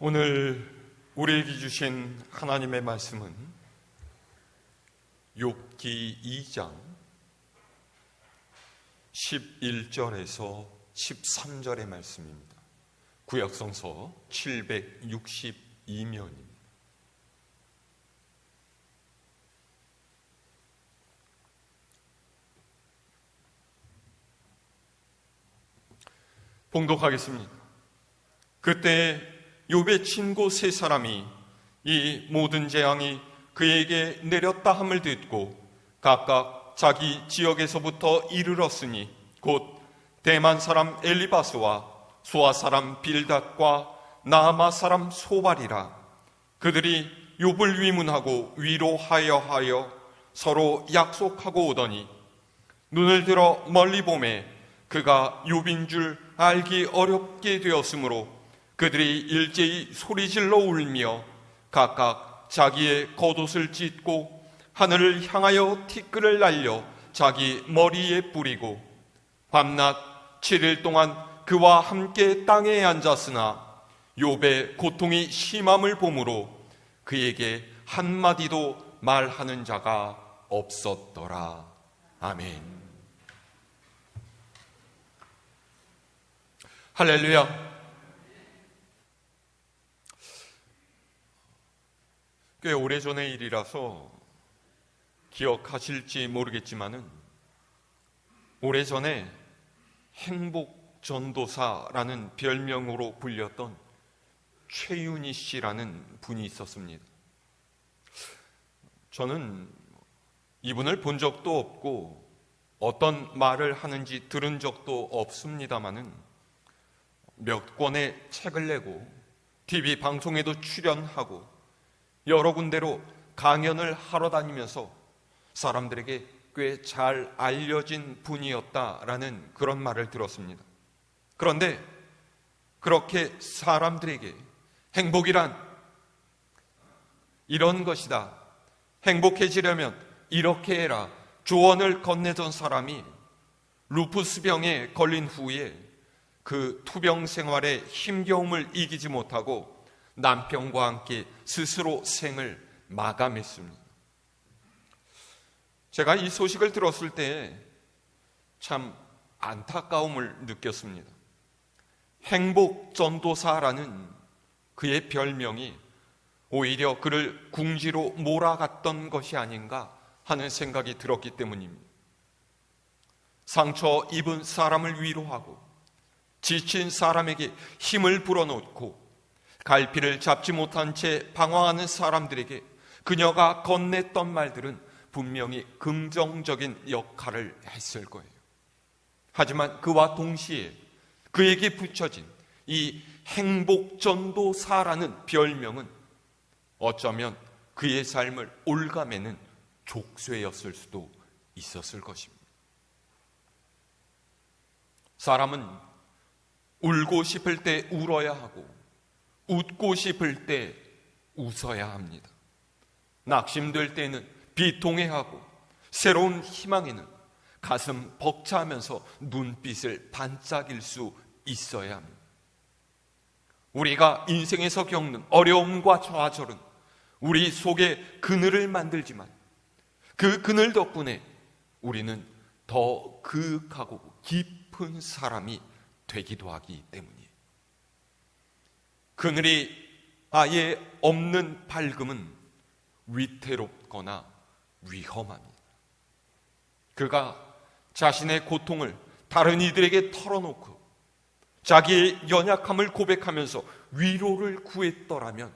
오늘 우리에게 주신 하나님의 말씀은 욥기 2장 11절에서 13절의 말씀입니다. 구약성서 762면입니다. 봉독하겠습니다. 그때 욥의 친구 세 사람이 이 모든 재앙이 그에게 내렸다 함을 듣고 각각 자기 지역에서부터 이르렀으니 곧 대만 사람 엘리바스와 수아 사람 빌닷과 나아마 사람 소발이라. 그들이 욥을 위문하고 위로하여 하여 서로 약속하고 오더니 눈을 들어 멀리 보매 그가 욥인 줄 알기 어렵게 되었으므로 그들이 일제히 소리질러 울며 각각 자기의 겉옷을 찢고 하늘을 향하여 티끌을 날려 자기 머리에 뿌리고 밤낮 7일 동안 그와 함께 땅에 앉았으나 욥의 고통이 심함을 보므로 그에게 한마디도 말하는 자가 없었더라. 아멘. 할렐루야. 꽤 오래전의 일이라서 기억하실지 모르겠지만은 오래전에 행복전도사라는 별명으로 불렸던 최윤희 씨라는 분이 있었습니다. 저는 이분을 본 적도 없고 어떤 말을 하는지 들은 적도 없습니다마는 몇 권의 책을 내고 TV 방송에도 출연하고 여러 군데로 강연을 하러 다니면서 사람들에게 꽤 잘 알려진 분이었다라는 그런 말을 들었습니다. 그런데 그렇게 사람들에게 행복이란 이런 것이다, 행복해지려면 이렇게 해라 조언을 건네던 사람이 루푸스병에 걸린 후에 그 투병 생활의 힘겨움을 이기지 못하고 남편과 함께 스스로 생을 마감했습니다. 제가 이 소식을 들었을 때 참 안타까움을 느꼈습니다. 행복전도사라는 그의 별명이 오히려 그를 궁지로 몰아갔던 것이 아닌가 하는 생각이 들었기 때문입니다. 상처 입은 사람을 위로하고 지친 사람에게 힘을 불어넣고 갈피를 잡지 못한 채 방황하는 사람들에게 그녀가 건넸던 말들은 분명히 긍정적인 역할을 했을 거예요. 하지만 그와 동시에 그에게 붙여진 이 행복전도사라는 별명은 어쩌면 그의 삶을 올가매는 족쇄였을 수도 있었을 것입니다. 사람은 울고 싶을 때 울어야 하고 웃고 싶을 때 웃어야 합니다. 낙심될 때는 비통해야 하고 새로운 희망에는 가슴 벅차면서 눈빛을 반짝일 수 있어야 합니다. 우리가 인생에서 겪는 어려움과 좌절은 우리 속에 그늘을 만들지만 그 그늘 덕분에 우리는 더 그윽하고 깊은 사람이 되기도 하기 때문이에요. 그늘이 아예 없는 밝음은 위태롭거나 위험합니다. 그가 자신의 고통을 다른 이들에게 털어놓고 자기의 연약함을 고백하면서 위로를 구했더라면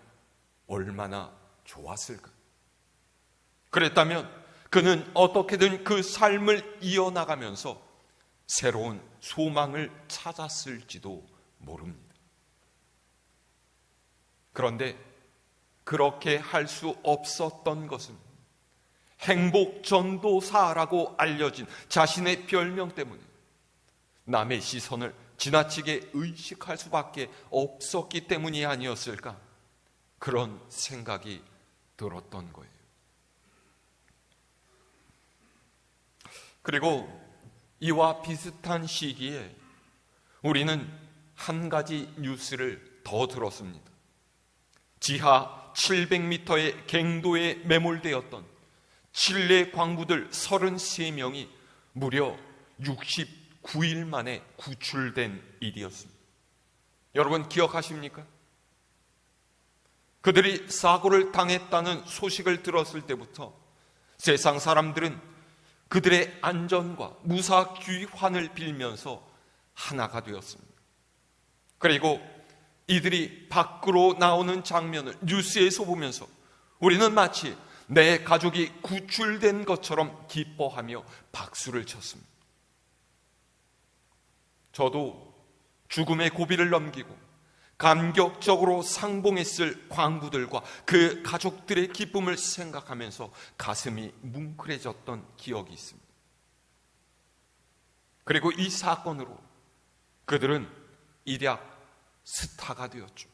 얼마나 좋았을까. 그랬다면 그는 어떻게든 그 삶을 이어나가면서 새로운 소망을 찾았을지도 모릅니다. 그런데 그렇게 할 수 없었던 것은 행복전도사라고 알려진 자신의 별명 때문에 남의 시선을 지나치게 의식할 수밖에 없었기 때문이 아니었을까, 그런 생각이 들었던 거예요. 그리고 이와 비슷한 시기에 우리는 한 가지 뉴스를 더 들었습니다. 지하 700m의 갱도에 매몰되었던 칠레 광부들 33명이 무려 69일 만에 구출된 일이었습니다. 여러분 기억하십니까? 그들이 사고를 당했다는 소식을 들었을 때부터 세상 사람들은 그들의 안전과 무사 귀환을 빌면서 하나가 되었습니다. 그리고 이들이 밖으로 나오는 장면을 뉴스에서 보면서 우리는 마치 내 가족이 구출된 것처럼 기뻐하며 박수를 쳤습니다. 저도 죽음의 고비를 넘기고 감격적으로 상봉했을 광부들과 그 가족들의 기쁨을 생각하면서 가슴이 뭉클해졌던 기억이 있습니다. 그리고 이 사건으로 그들은 일약 스타가 되었죠.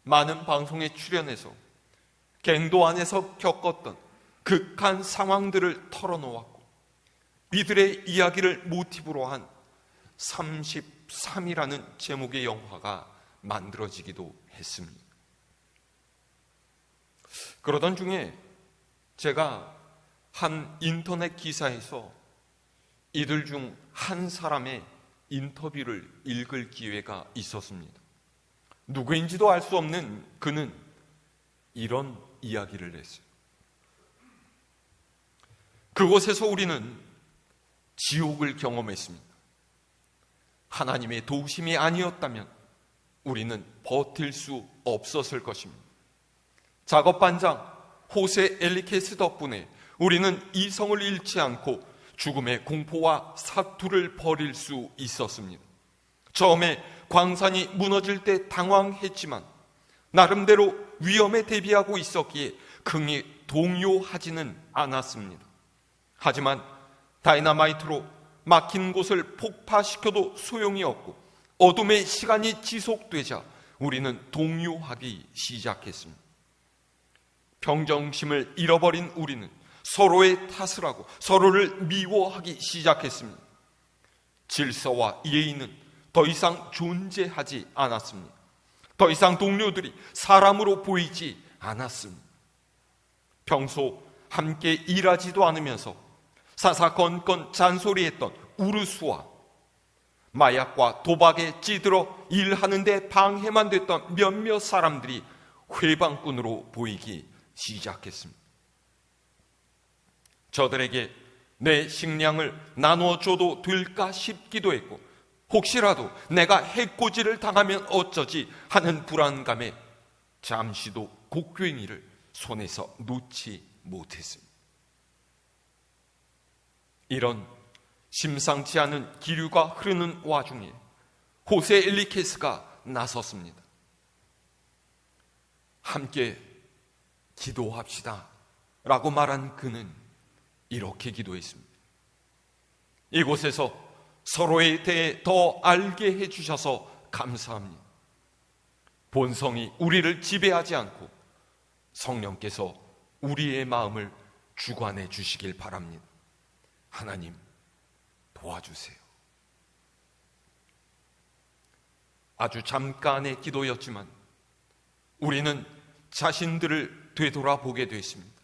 많은 방송에 출연해서 갱도 안에서 겪었던 극한 상황들을 털어놓았고 이들의 이야기를 모티브로 한 33이라는 제목의 영화가 만들어지기도 했습니다. 그러던 중에 제가 한 인터넷 기사에서 이들 중 한 사람의 인터뷰를 읽을 기회가 있었습니다. 누구인지도 알 수 없는 그는 이런 이야기를 했어요. 그곳에서 우리는 지옥을 경험했습니다. 하나님의 도우심이 아니었다면 우리는 버틸 수 없었을 것입니다. 작업반장 호세 엘리케스 덕분에 우리는 이성을 잃지 않고 죽음의 공포와 사투를 벌일 수 있었습니다. 처음에 광산이 무너질 때 당황했지만 나름대로 위험에 대비하고 있었기에 긍히 동요하지는 않았습니다. 하지만 다이너마이트로 막힌 곳을 폭파시켜도 소용이 없고 어둠의 시간이 지속되자 우리는 동요하기 시작했습니다. 평정심을 잃어버린 우리는 서로의 탓을 하고 서로를 미워하기 시작했습니다. 질서와 예의는 더 이상 존재하지 않았습니다. 더 이상 동료들이 사람으로 보이지 않았습니다. 평소 함께 일하지도 않으면서 사사건건 잔소리했던 우르수와 마약과 도박에 찌들어 일하는 데 방해만 됐던 몇몇 사람들이 회방꾼으로 보이기 시작했습니다. 저들에게 내 식량을 나눠줘도 될까 싶기도 했고 혹시라도 내가 해코지를 당하면 어쩌지 하는 불안감에 잠시도 곡괭이를 손에서 놓지 못했습니다. 이런 심상치 않은 기류가 흐르는 와중에 호세 엘리케스가 나섰습니다. 함께 기도합시다 라고 말한 그는 이렇게 기도했습니다. 이곳에서 서로에 대해 더 알게 해주셔서 감사합니다. 본성이 우리를 지배하지 않고 성령께서 우리의 마음을 주관해 주시길 바랍니다. 하나님 도와주세요. 아주 잠깐의 기도였지만 우리는 자신들을 되돌아보게 됐습니다.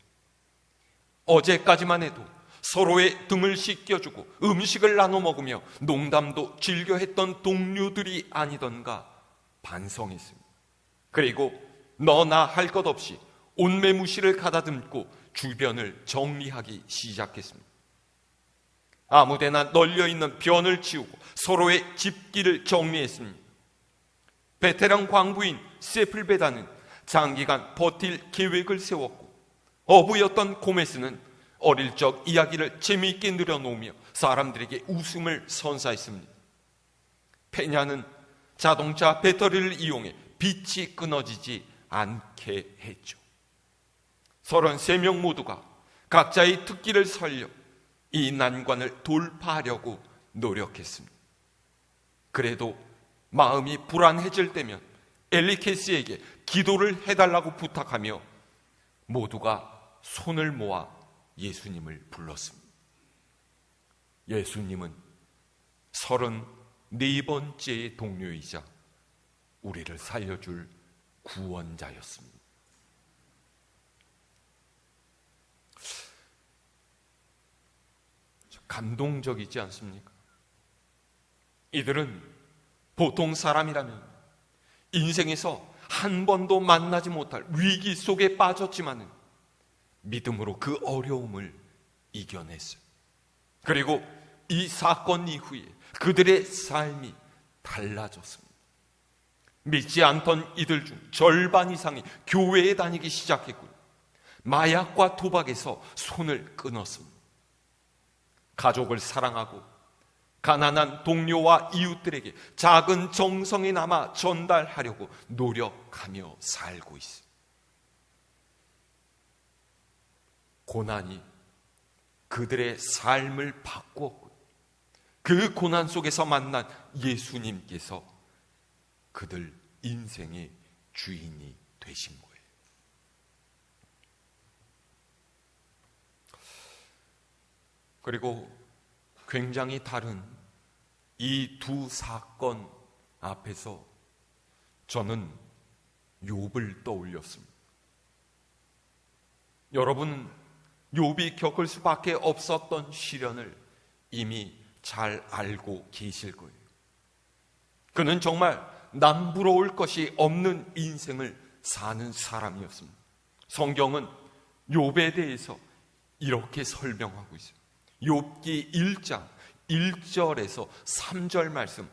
어제까지만 해도 서로의 등을 씻겨주고 음식을 나눠 먹으며 농담도 즐겨 했던 동료들이 아니던가 반성했습니다. 그리고 너나 할 것 없이 옷매무시를 가다듬고 주변을 정리하기 시작했습니다. 아무데나 널려있는 변을 치우고 서로의 집기를 정리했습니다. 베테랑 광부인 세플베다는 장기간 버틸 계획을 세웠고 어부였던 고메스는 어릴 적 이야기를 재미있게 늘어놓으며 사람들에게 웃음을 선사했습니다. 페냐는 자동차 배터리를 이용해 빛이 끊어지지 않게 했죠. 33명 모두가 각자의 특기를 살려 이 난관을 돌파하려고 노력했습니다. 그래도 마음이 불안해질 때면 엘리케스에게 기도를 해달라고 부탁하며 모두가 손을 모아 예수님을 불렀습니다. 예수님은 34번째의 동료이자 우리를 살려줄 구원자였습니다. 감동적이지 않습니까? 이들은 보통 사람이라면 인생에서 한 번도 만나지 못할 위기 속에 빠졌지만은 믿음으로 그 어려움을 이겨냈어요. 그리고 이 사건 이후에 그들의 삶이 달라졌습니다. 믿지 않던 이들 중 절반 이상이 교회에 다니기 시작했고요. 마약과 도박에서 손을 끊었습니다. 가족을 사랑하고 가난한 동료와 이웃들에게 작은 정성이나마 전달하려고 노력하며 살고 있습니다. 고난이 그들의 삶을 바꾸었고 그 고난 속에서 만난 예수님께서 그들 인생의 주인이 되신 거예요. 그리고 굉장히 다른 이 두 사건 앞에서 저는 욥을 떠올렸습니다. 여러분, 욥이 겪을 수밖에 없었던 시련을 이미 잘 알고 계실 거예요. 그는 정말 남부러울 것이 없는 인생을 사는 사람이었습니다. 성경은 욥에 대해서 이렇게 설명하고 있어요. 욥기 1장 1절에서 3절 말씀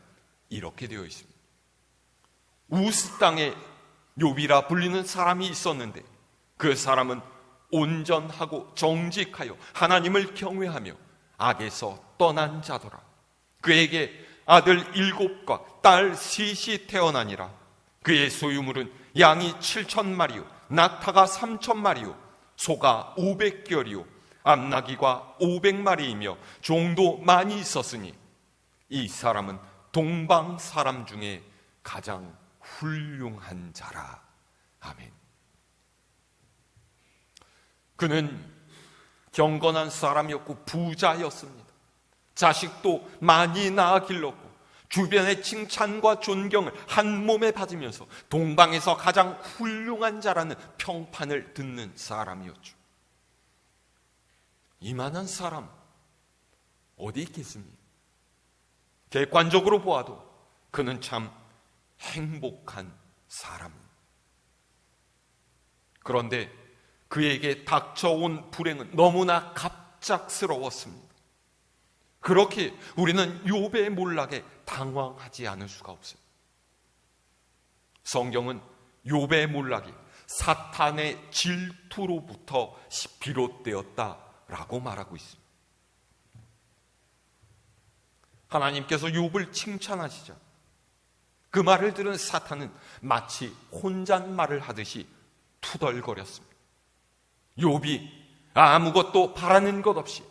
이렇게 되어 있습니다. 우스 땅에 욥이라 불리는 사람이 있었는데 그 사람은 온전하고 정직하여 하나님을 경외하며 악에서 떠난 자더라. 그에게 아들 7과 딸 3이 태어나니라. 그의 소유물은 양이 7,000마리요 낙타가 3,000마리요 소가 500결이요 암나귀가 500마리이며 종도 많이 있었으니 이 사람은 동방 사람 중에 가장 훌륭한 자라. 아멘. 그는 경건한 사람이었고 부자였습니다. 자식도 많이 낳아 길렀고 주변의 칭찬과 존경을 한 몸에 받으면서 동방에서 가장 훌륭한 자라는 평판을 듣는 사람이었죠. 이만한 사람 어디 있겠습니까? 객관적으로 보아도 그는 참 행복한 사람입니다. 그런데 그에게 닥쳐온 불행은 너무나 갑작스러웠습니다. 그렇게 우리는 욥의 몰락에 당황하지 않을 수가 없어요. 성경은 욥의 몰락이 사탄의 질투로부터 비롯되었다라고 말하고 있습니다. 하나님께서 욥을 칭찬하시자 그 말을 들은 사탄은 마치 혼잣말을 하듯이 투덜거렸습니다. 욥이 아무것도 바라는 것 없이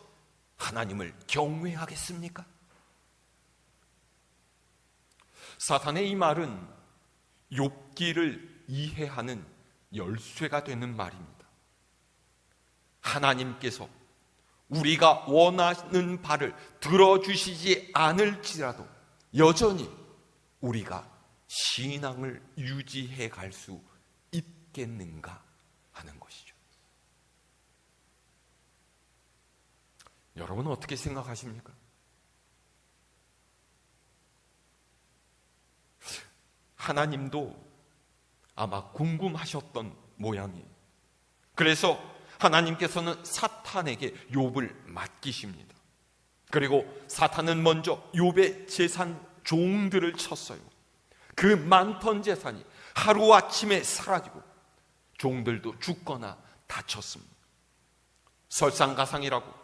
하나님을 경외하겠습니까? 사탄의 이 말은 욥기를 이해하는 열쇠가 되는 말입니다. 하나님께서 우리가 원하는 바를 들어주시지 않을지라도 여전히 우리가 신앙을 유지해 갈 수 있겠는가 하는 것이죠. 여러분은 어떻게 생각하십니까? 하나님도 아마 궁금하셨던 모양이에요. 그래서 하나님께서는 사탄에게 욥을 맡기십니다. 그리고 사탄은 먼저 욥의 재산 종들을 쳤어요. 그 많던 재산이 하루아침에 사라지고 종들도 죽거나 다쳤습니다. 설상가상이라고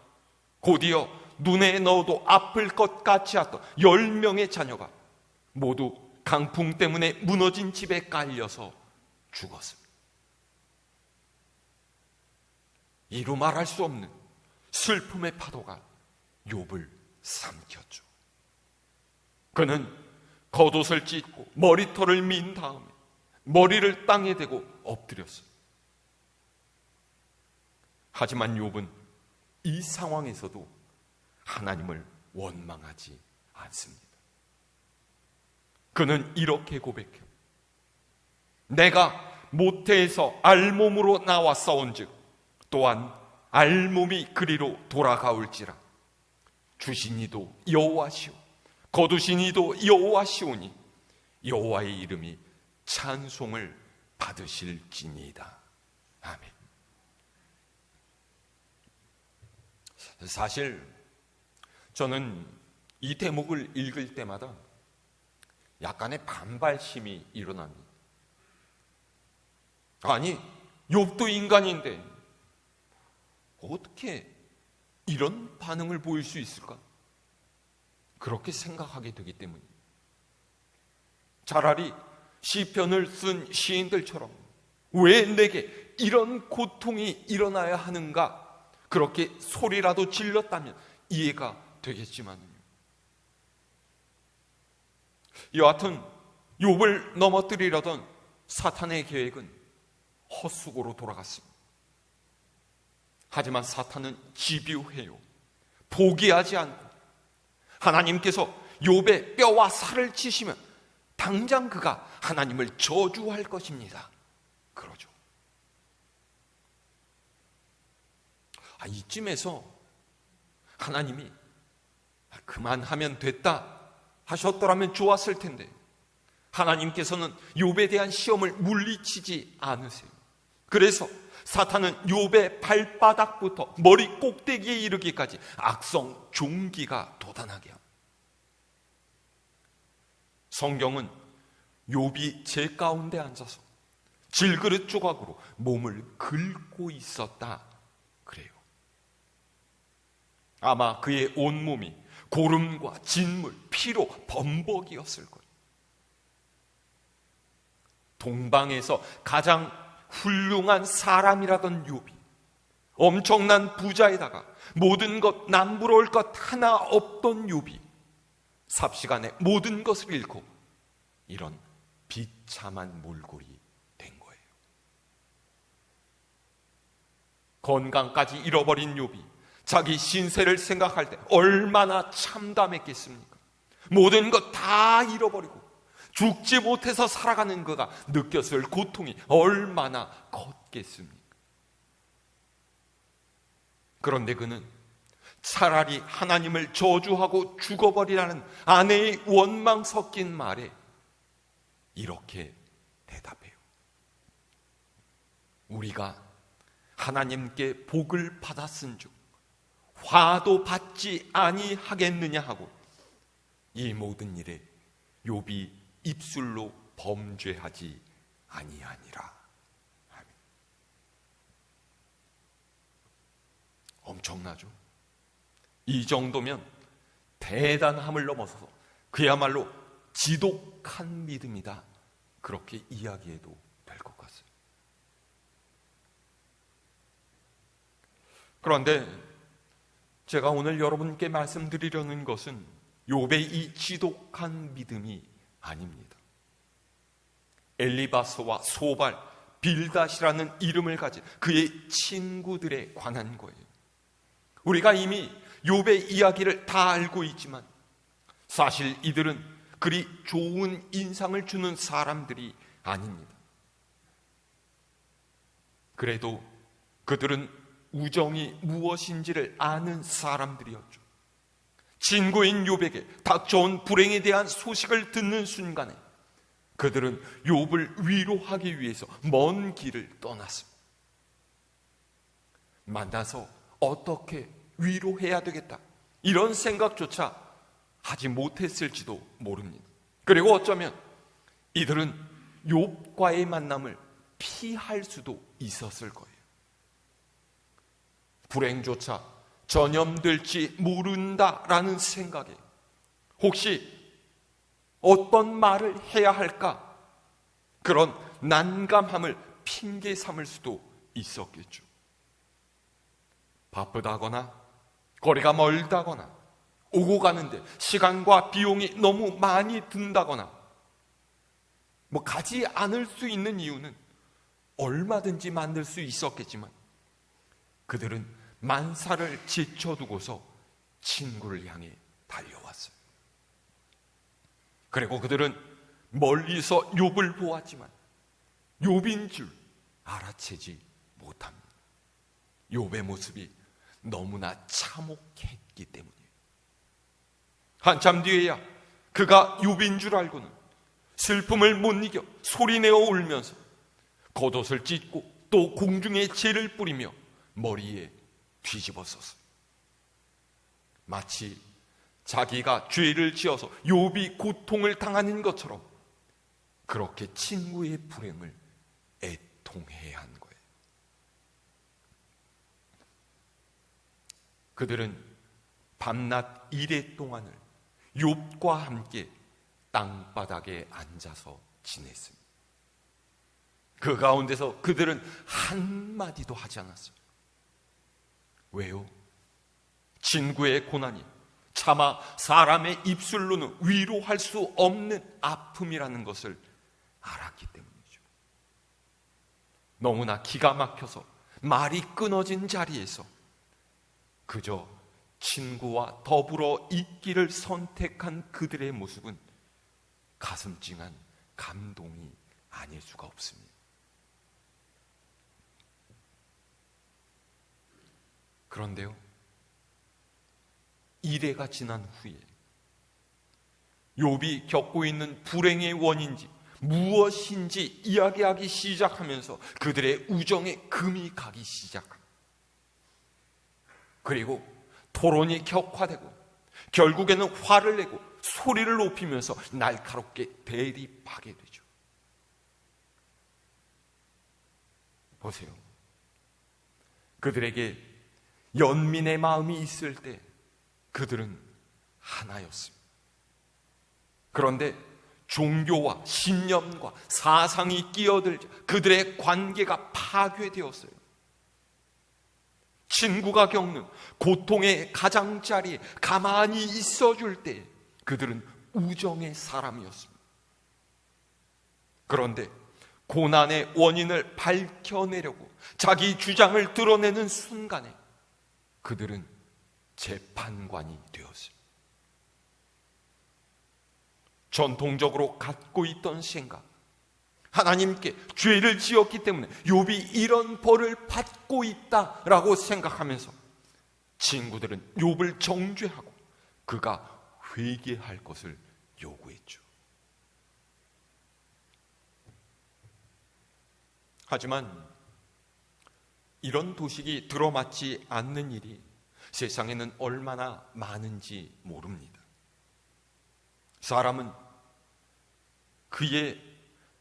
곧이어 눈에 넣어도 아플 것 같지 않던 10명의 자녀가 모두 강풍 때문에 무너진 집에 깔려서 죽었습니다. 이루 말할 수 없는 슬픔의 파도가 욥을 삼켰죠. 그는 겉옷을 찢고 머리털을 민 다음에 머리를 땅에 대고 엎드렸어요. 하지만 욥은 이 상황에서도 하나님을 원망하지 않습니다. 그는 이렇게 고백해요. 내가 모태에서 알몸으로 나왔사온즉 또한 알몸이 그리로 돌아가올지라. 주신 이도 여호와시오 거두신 이도 여호와시오니 여호와의 이름이 찬송을 받으실지니이다. 아멘. 사실 저는 이 대목을 읽을 때마다 약간의 반발심이 일어납니다. 아니, 욥도 인간인데 어떻게 이런 반응을 보일 수 있을까? 그렇게 생각하게 되기 때문입니다. 차라리 시편을 쓴 시인들처럼 왜 내게 이런 고통이 일어나야 하는가? 그렇게 소리라도 질렀다면 이해가 되겠지만요. 여하튼 욥을 넘어뜨리려던 사탄의 계획은 헛수고로 돌아갔습니다. 하지만 사탄은 집요해요. 포기하지 않고 하나님께서 욥의 뼈와 살을 치시면 당장 그가 하나님을 저주할 것입니다. 그러죠. 이쯤에서 하나님이 그만하면 됐다 하셨더라면 좋았을 텐데 하나님께서는 욥에 대한 시험을 물리치지 않으세요. 그래서 사탄은 욥의 발바닥부터 머리 꼭대기에 이르기까지 악성 종기가 도단하게 합니다. 성경은 욥이 재 가운데 앉아서 질그릇 조각으로 몸을 긁고 있었다 그래요. 아마 그의 온몸이 고름과 진물, 피로 범벅이었을 거예요. 동방에서 가장 훌륭한 사람이라던 욥이 엄청난 부자에다가 모든 것 남부러울 것 하나 없던 욥이 삽시간에 모든 것을 잃고 이런 비참한 몰골이 된 거예요. 건강까지 잃어버린 욥이 자기 신세를 생각할 때 얼마나 참담했겠습니까? 모든 것 다 잃어버리고 죽지 못해서 살아가는 그가 느꼈을 고통이 얼마나 컸겠습니까? 그런데 그는 차라리 하나님을 저주하고 죽어버리라는 아내의 원망 섞인 말에 이렇게 대답해요. 우리가 하나님께 복을 받았은즉 화도 받지 아니하겠느냐 하고 이 모든 일에 욥이 입술로 범죄하지 아니하니라. 엄청나죠? 이 정도면 대단함을 넘어서서 그야말로 지독한 믿음이다. 그렇게 이야기해도 될 것 같습니다. 그런데 제가 오늘 여러분께 말씀드리려는 것은 욥의 이 지독한 믿음이 아닙니다. 엘리바스와 소발, 빌닷이라는 이름을 가진 그의 친구들에 관한 거예요. 우리가 이미 욥의 이야기를 다 알고 있지만 사실 이들은 그리 좋은 인상을 주는 사람들이 아닙니다. 그래도 그들은 우정이 무엇인지를 아는 사람들이었죠. 친구인 욥에게 닥쳐온 불행에 대한 소식을 듣는 순간에 그들은 욥을 위로하기 위해서 먼 길을 떠났습니다. 만나서 어떻게 위로해야 되겠다 이런 생각조차 하지 못했을지도 모릅니다. 그리고 어쩌면 이들은 욥과의 만남을 피할 수도 있었을 거예요. 불행조차 전염될지 모른다라는 생각에 혹시 어떤 말을 해야 할까 그런 난감함을 핑계 삼을 수도 있었겠죠. 바쁘다거나 거리가 멀다거나 오고 가는데 시간과 비용이 너무 많이 든다거나 가지 않을 수 있는 이유는 얼마든지 만들 수 있었겠지만 그들은 만사를 제쳐두고서 친구를 향해 달려왔어요. 그리고 그들은 멀리서 욥을 보았지만 욥인 줄 알아채지 못합니다. 욥의 모습이 너무나 참혹했기 때문이에요. 한참 뒤에야 그가 욥인 줄 알고는 슬픔을 못 이겨 소리내어 울면서 겉옷을 찢고 또 공중에 재를 뿌리며 머리에 뒤집어 썼어요. 마치 자기가 죄를 지어서 욥이 고통을 당하는 것처럼 그렇게 친구의 불행을 애통해야 한 거예요. 그들은 밤낮 이래 동안을 욥과 함께 땅바닥에 앉아서 지냈습니다. 그 가운데서 그들은 한마디도 하지 않았어요. 왜요? 친구의 고난이 차마 사람의 입술로는 위로할 수 없는 아픔이라는 것을 알았기 때문이죠. 너무나 기가 막혀서 말이 끊어진 자리에서 그저 친구와 더불어 있기를 선택한 그들의 모습은 가슴 찡한 감동이 아닐 수가 없습니다. 그런데요, 이래가 지난 후에 욥이 겪고 있는 불행의 원인지 무엇인지 이야기하기 시작하면서 그들의 우정에 금이 가기 시작합니다. 그리고 토론이 격화되고 결국에는 화를 내고 소리를 높이면서 날카롭게 대립하게 되죠. 보세요. 그들에게 연민의 마음이 있을 때 그들은 하나였습니다. 그런데 종교와 신념과 사상이 끼어들자 그들의 관계가 파괴되었어요. 친구가 겪는 고통의 가장자리에 가만히 있어줄 때 그들은 우정의 사람이었습니다. 그런데 고난의 원인을 밝혀내려고 자기 주장을 드러내는 순간에 그들은 재판관이 되었습니다. 전통적으로 갖고 있던 생각, 하나님께 죄를 지었기 때문에 욥이 이런 벌을 받고 있다라고 생각하면서 친구들은 욥을 정죄하고 그가 회개할 것을 요구했죠. 하지만 이런 도식이 들어맞지 않는 일이 세상에는 얼마나 많은지 모릅니다.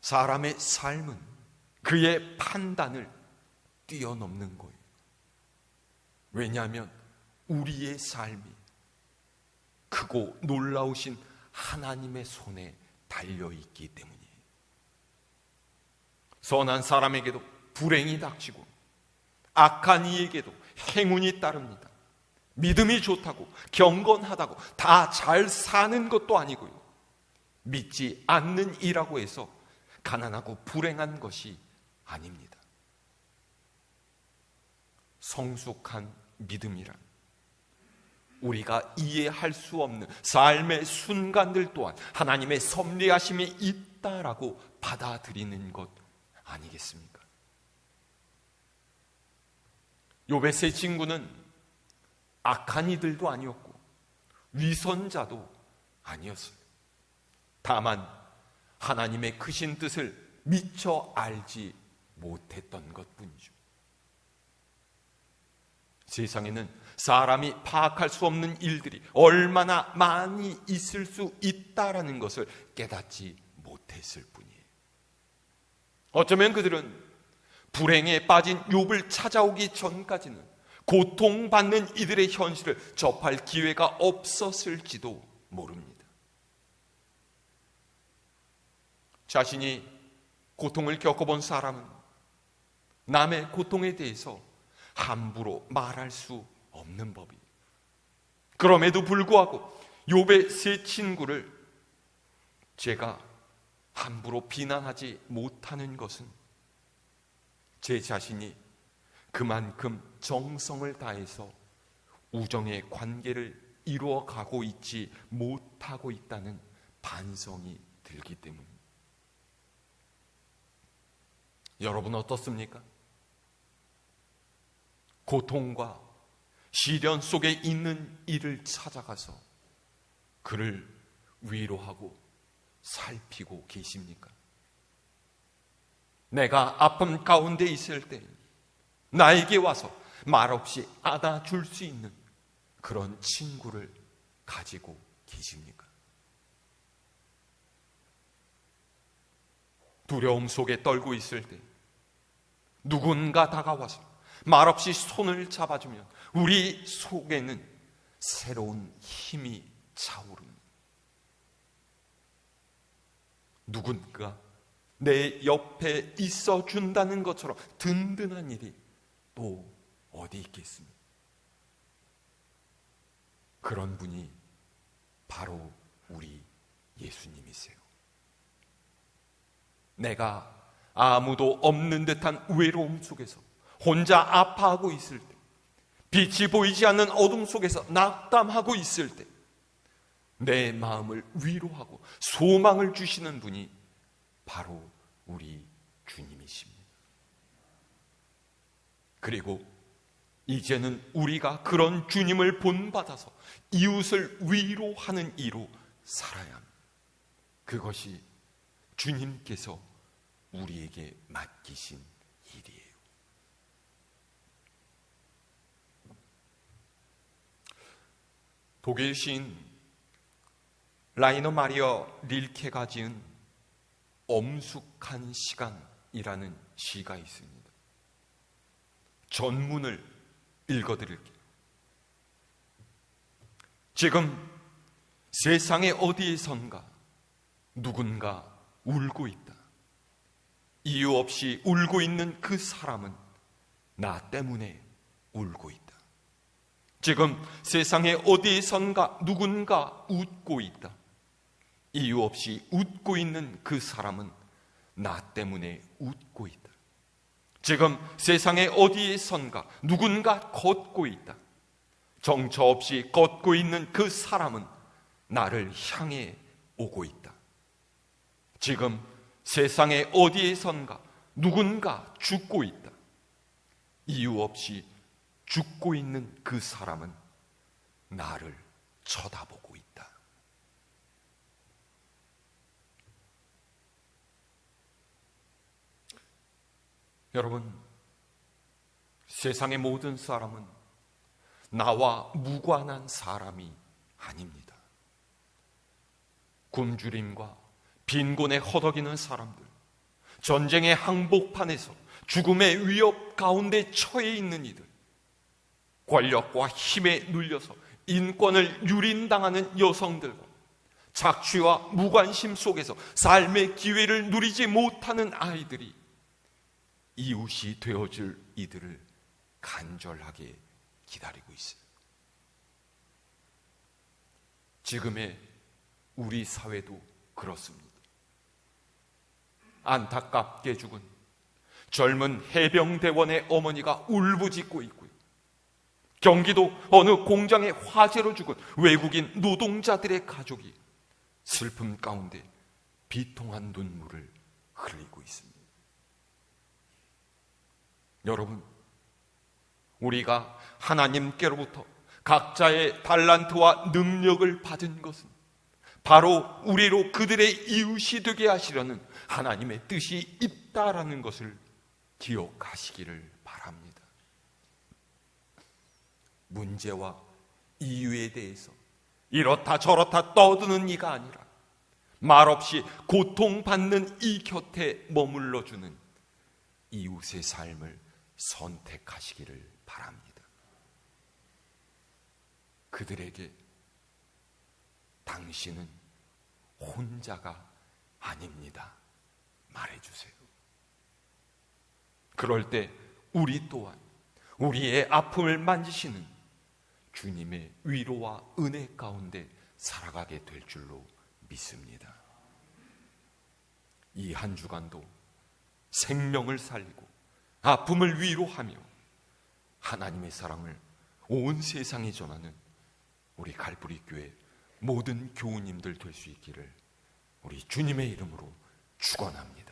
사람의 삶은 그의 판단을 뛰어넘는 거예요. 왜냐하면 우리의 삶이 크고 놀라우신 하나님의 손에 달려있기 때문이에요. 선한 사람에게도 불행이 닥치고 악한 이에게도 행운이 따릅니다. 믿음이 좋다고 경건하다고 다 잘 사는 것도 아니고요. 믿지 않는 이라고 해서 가난하고 불행한 것이 아닙니다. 성숙한 믿음이란 우리가 이해할 수 없는 삶의 순간들 또한 하나님의 섭리하심이 있다라고 받아들이는 것 아니겠습니까? 욥의 세 친구는 악한 이들도 아니었고 위선자도 아니었어요. 다만 하나님의 크신 뜻을 미처 알지 못했던 것뿐이죠. 세상에는 사람이 파악할 수 없는 일들이 얼마나 많이 있을 수 있다라는 것을 깨닫지 못했을 뿐이에요. 어쩌면 그들은 불행에 빠진 욥을 찾아오기 전까지는 고통받는 이들의 현실을 접할 기회가 없었을지도 모릅니다. 자신이 고통을 겪어본 사람은 남의 고통에 대해서 함부로 말할 수 없는 법이에요. 그럼에도 불구하고 욥의 세 친구를 제가 함부로 비난하지 못하는 것은 제 자신이 그만큼 정성을 다해서 우정의 관계를 이루어가고 있지 못하고 있다는 반성이 들기 때문입니다. 여러분 어떻습니까? 고통과 시련 속에 있는 이를 찾아가서 그를 위로하고 살피고 계십니까? 내가 아픔 가운데 있을 때 나에게 와서 말없이 안아줄 수 있는 그런 친구를 가지고 계십니까? 두려움 속에 떨고 있을 때 누군가 다가와서 말없이 손을 잡아주면 우리 속에는 새로운 힘이 차오릅니다. 누군가 내 옆에 있어 준다는 것처럼 든든한 일이 또 어디 있겠습니까? 그런 분이 바로 우리 예수님이세요. 내가 아무도 없는 듯한 외로움 속에서 혼자 아파하고 있을 때, 빛이 보이지 않는 어둠 속에서 낙담하고 있을 때 내 마음을 위로하고 소망을 주시는 분이 바로 우리 주님이십니다. 그리고 이제는 우리가 그런 주님을 본받아서 이웃을 위로하는 이로 살아야 합니다. 그것이 주님께서 우리에게 맡기신 일이에요. 독일 시인 라이너 마리아 릴케가 지은 엄숙한 시간이라는 시가 있습니다. 전문을 읽어드릴게요. 지금 세상의 어디에선가 누군가 울고 있다. 이유 없이 울고 있는 그 사람은 나 때문에 울고 있다. 지금 세상의 어디에선가 누군가 웃고 있다. 이유 없이 웃고 있는 그 사람은 나 때문에 웃고 있다. 지금 세상의 어디에선가 누군가 걷고 있다. 정처 없이 걷고 있는 그 사람은 나를 향해 오고 있다. 지금 세상의 어디에선가 누군가 죽고 있다. 이유 없이 죽고 있는 그 사람은 나를 쳐다보고 있다. 여러분, 세상의 모든 사람은 나와 무관한 사람이 아닙니다. 굶주림과 빈곤에 허덕이는 사람들, 전쟁의 항복판에서 죽음의 위협 가운데 처해 있는 이들, 권력과 힘에 눌려서 인권을 유린당하는 여성들과 착취와 무관심 속에서 삶의 기회를 누리지 못하는 아이들이 이웃이 되어줄 이들을 간절하게 기다리고 있어요. 지금의 우리 사회도 그렇습니다. 안타깝게 죽은 젊은 해병대원의 어머니가 울부짖고 있고요. 경기도 어느 공장의 화재로 죽은 외국인 노동자들의 가족이 슬픔 가운데 비통한 눈물을 흘리고 있습니다. 여러분, 우리가 하나님께로부터 각자의 달란트와 능력을 받은 것은 바로 우리로 그들의 이웃이 되게 하시려는 하나님의 뜻이 있다라는 것을 기억하시기를 바랍니다. 문제와 이유에 대해서 이렇다 저렇다 떠드는 이가 아니라 말없이 고통받는 이 곁에 머물러주는 이웃의 삶을 선택하시기를 바랍니다. 그들에게 당신은 혼자가 아닙니다 말해주세요. 그럴 때 우리 또한 우리의 아픔을 만지시는 주님의 위로와 은혜 가운데 살아가게 될 줄로 믿습니다. 이 한 주간도 생명을 살리고 아픔을 위로하며 하나님의 사랑을 온 세상에 전하는 우리 갈보리 교회 모든 교우님들 될 수 있기를 우리 주님의 이름으로 축원합니다.